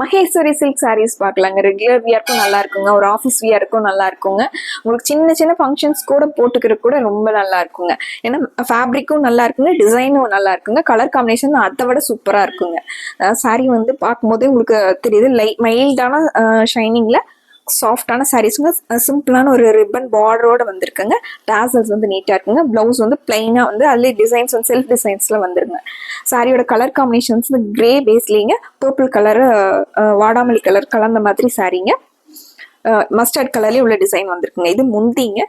Maheswari silk saris பார்க்கலாங்க. Regular வியர்க்கும் நல்லா இருக்குங்க, ஒரு ஆஃபீஸ் வியர்க்கும் நல்லா இருக்குங்க. உங்களுக்கு சின்ன சின்ன ஃபங்க்ஷன்ஸ் கூட போட்டுக்கிறதுக்கு கூட ரொம்ப நல்லா இருக்குங்க. ஏன்னா ஃபேப்ரிக்கும் நல்லா இருக்குங்க, டிசைனும் நல்லா இருக்குங்க, கலர் காம்பினேஷன் அதை விட சூப்பராக இருக்குங்க. சாரீ வந்து பார்க்கும்போதே உங்களுக்கு தெரியுது, மைல்டான ஷைனிங்ல சாஃப்டான சாரீஸுங்க. சிம்பிளான ஒரு ரிப்பன் பார்டரோட வந்திருக்குங்க. டாசல்ஸ் வந்து நீட்டாக இருக்குங்க. ப்ளவுஸ் வந்து பிளைனாக வந்து அதுலேயே டிசைன்ஸ் வந்து செல்ஃப் டிசைன்ஸில் வந்துருங்க. சாரியோட கலர் காம்பினேஷன்ஸ் வந்து கிரே பேஸ்லிங்க, பர்பிள் கலரு, வாடாமல்லி கலர் கலந்த மாதிரி சாரீங்க. மஸ்டர்ட் கலர்லேயே உள்ள டிசைன் வந்திருக்குங்க. இது முந்திங்க.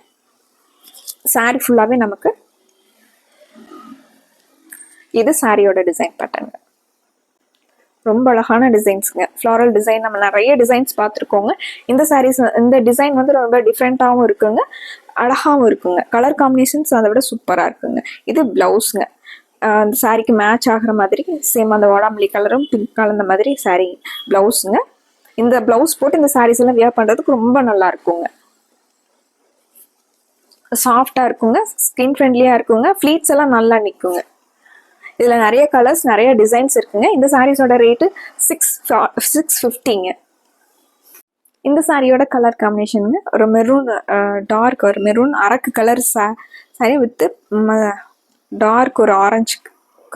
சாரி ஃபுல்லாகவே நமக்கு இது சாரியோட டிசைன் பேட்டர்ன். ரொம்ப அழகான டிசைன்ஸுங்க. ஃப்ளாரல் டிசைன் நம்ம நிறைய டிசைன்ஸ் பார்த்துருக்கோங்க. இந்த சாரீஸ் இந்த டிசைன் வந்து ரொம்ப டிஃப்ரெண்ட்டாகவும் இருக்குங்க, அழகாகவும் இருக்குங்க. கலர் காம்பினேஷன்ஸ் அதை விட சூப்பராக இருக்குங்க. இது ப்ளவுஸுங்க. அந்த சாரீக்கு மேட்ச் ஆகிற மாதிரி சேம் அந்த வாடாமல்லி கலரும் பிங்க் கலந்த மாதிரி சாரீ ப்ளவுஸுங்க. இந்த ப்ளவுஸ் போட்டு இந்த சாரீஸ் எல்லாம் வியர் பண்ணுறதுக்கு ரொம்ப நல்லா இருக்குங்க. சாஃப்டாக இருக்குங்க, ஸ்கின் ஃப்ரெண்ட்லியாக இருக்குங்க, ஃப்ளீட்ஸ் எல்லாம் நல்லா நிற்குங்க. இதில் நிறைய கலர்ஸ் நிறைய டிசைன்ஸ் இருக்குங்க. இந்த சாரீஸோட ரேட்டு 650ங்க. இந்த சாரியோட கலர் காம்பினேஷனுங்க ஒரு மெரூன், டார்க் ஒரு மெரூன் அரக்கு கலர் சாரி வித் டார்க் ஒரு ஆரஞ்சு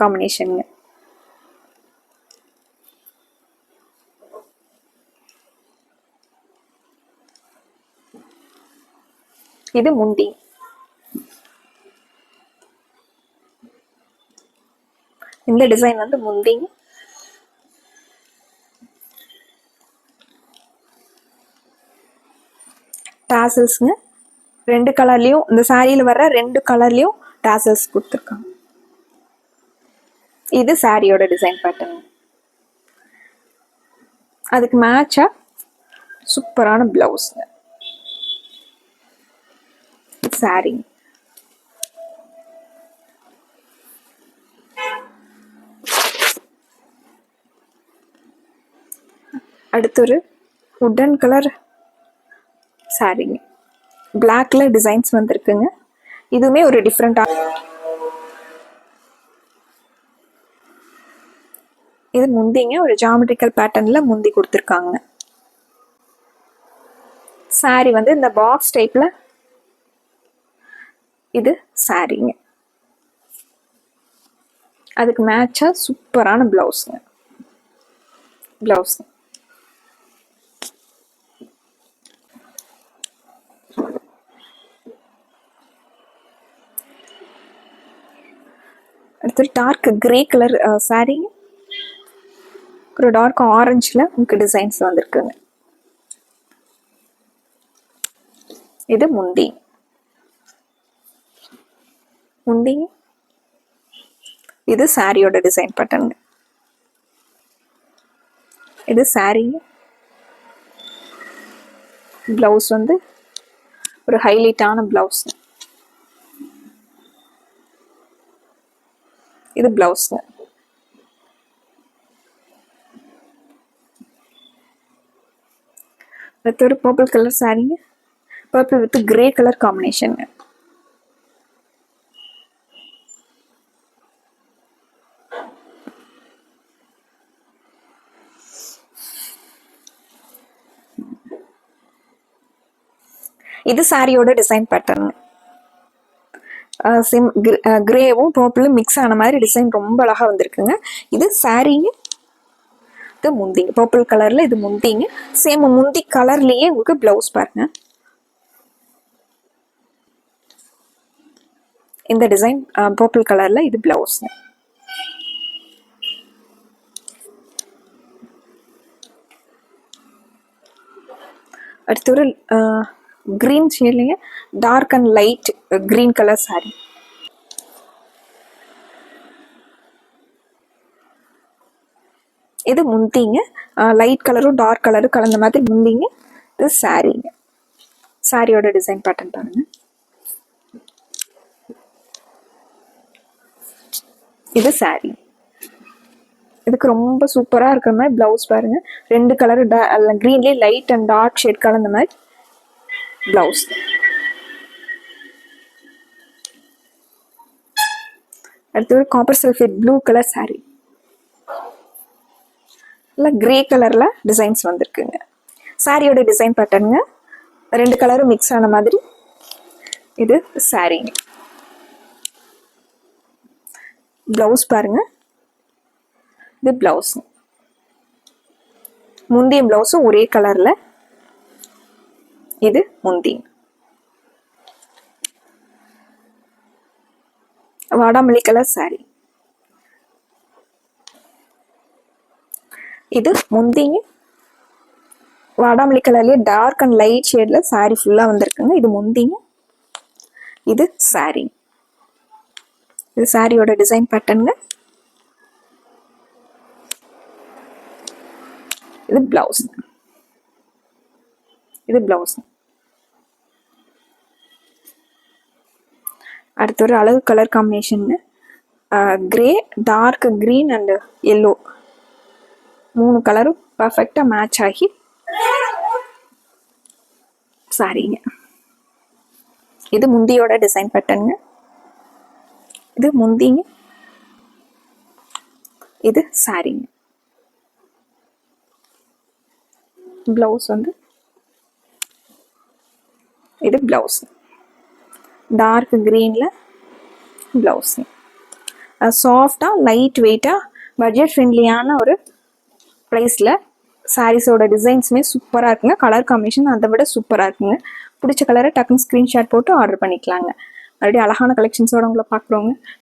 காம்பினேஷனுங்க. இது முந்தி. இந்த டிசைன் வந்து முந்திங்க. டாசல்ஸுங்க ரெண்டு கலர்லேயும், இந்த சாரியில் வர்ற ரெண்டு கலர்லேயும் டாசல்ஸ் கொடுத்துருக்காங்க. இது சாரியோட டிசைன் பேட்டர்ன். அதுக்கு மேட்சா சூப்பரான பிளவுஸுங்க. சாரி அடுத்து ஒரு வுடன் கலர் சாரிங்க. பிளாக்ல டிசைன்ஸ் வந்திருக்குங்க. இதுவுமே ஒரு டிஃப்ரெண்டாக. இது முந்திங்க, ஒரு ஜாமெட்ரிக்கல் பேட்டர்ன்ல முந்தி கொடுத்துருக்காங்க. சாரி வந்து இந்த பாக்ஸ் டைப்ல. இது சாரிங்க. அதுக்கு மேட்சா சூப்பரான பிளவுஸுங்க. பிளவுஸ் அடுத்து டார்க் கிரே கலர் சாரி, ஒரு டார்க் ஆரஞ்சில் உங்களுக்கு டிசைன்ஸ் வந்திருக்குங்க. இது முந்தி. முந்தி இது சாரியோட டிசைன் பேட்டர்ன். இது சாரி. பிளவுஸ் வந்து ஒரு ஹைலைட்டான பிளவுஸ். இது பிளவுஸ்ங்க. அடுத்து ஒரு பர்பிள் கலர் சாரிங்க. பர்பிள் வித் கிரே கலர் காம்பினேஷனுங்க. இது சாரியோட டிசைன் பேட்டர்ன். கிரேவும் பர்பிளும் மிக்ஸ் ஆன மாதிரி டிசைன் ரொம்ப அழகா வந்திருக்குங்க. இது சாரிங்க. இது முந்திங்க. பர்பிள் கலர்ல இது முந்திங்க. சேம் முந்தி கலர்லயே உங்களுக்கு பிளவுஸ் பாருங்க. இந்த டிசைன் பர்பிள் கலர்ல இது பிளவுஸ். அடுத்து ஒரு கிரீன் ஷேட்லயே dark and light green colour sari. இது முந்திங்க. லைட் கலரும் டார்க் கலரும் கலந்த மாதிரி முந்திங்க. இது சாரிங்க. சாரியோட டிசைன் பேட்டர்ன் பாருங்க. இது சாரி. இதுக்கு ரொம்ப சூப்பரா இருக்கிற மாதிரி பிளவுஸ் பாருங்க. ரெண்டு கலர் கிரீன்லயே லைட் அண்ட் டார்க் ஷேட் கலந்த மாதிரி பிளவுஸ். அடுத்து ஒரு copper sulphate blue colour sari. இல்லை கிரே கலரில் டிசைன்ஸ் வந்திருக்குங்க. சாரியோட டிசைன் பேட்டர்னுங்க, 2 கலரும் மிக்ஸ் ஆன மாதிரி. இது சாரீங்க. ப்ளவுஸ் பாருங்க, இது ப்ளவுஸ். முந்திய ப்ளவுஸும் ஒரே கலரில், இது முந்தி. வாடாமல்லி கலர் சாரி. இது முந்திங்க. வாடாமல்லி கலர்லயே டார்க் அண்ட் லைட் ஷேட்ல சாரி ஃபுல்லா வந்திருக்குங்க. இது முந்திங்க, இது சாரி. இது சாரியோட டிசைன் பேட்டர்னுங்க. இது பிளவுஸ். இது பிளவுஸ். அடுத்து ஒரு அழகு colour combination, grey, dark green and yellow, 3 கலரும் பர்ஃபெக்டா மேட்ச் ஆகி சாரிங்க. இது முந்தியோட டிசைன் பேட்டர்னுங்க. இது முந்திங்க, இது சாரிங்க. பிளவுஸ் வந்து இது பிளவுஸ், டார்க் கிரீன்ல பிளவுஸ். சாஃப்டா லைட் வெயிட்டா பட்ஜெட் ஃப்ரெண்ட்லியான ஒரு ப்ரைஸில் சாரீஸோட டிசைன்ஸுமே சூப்பராக இருக்குங்க. கலர் காம்பினேஷன் அதை விட சூப்பராக இருக்குங்க. பிடிச்ச கலரை டக்குன்னு ஸ்க்ரீன்ஷாட் போட்டு ஆர்டர் பண்ணிக்கலாங்க. மறுபடியும் அழகான கலெக்ஷன்ஸோட உங்களை பார்க்குறோங்க.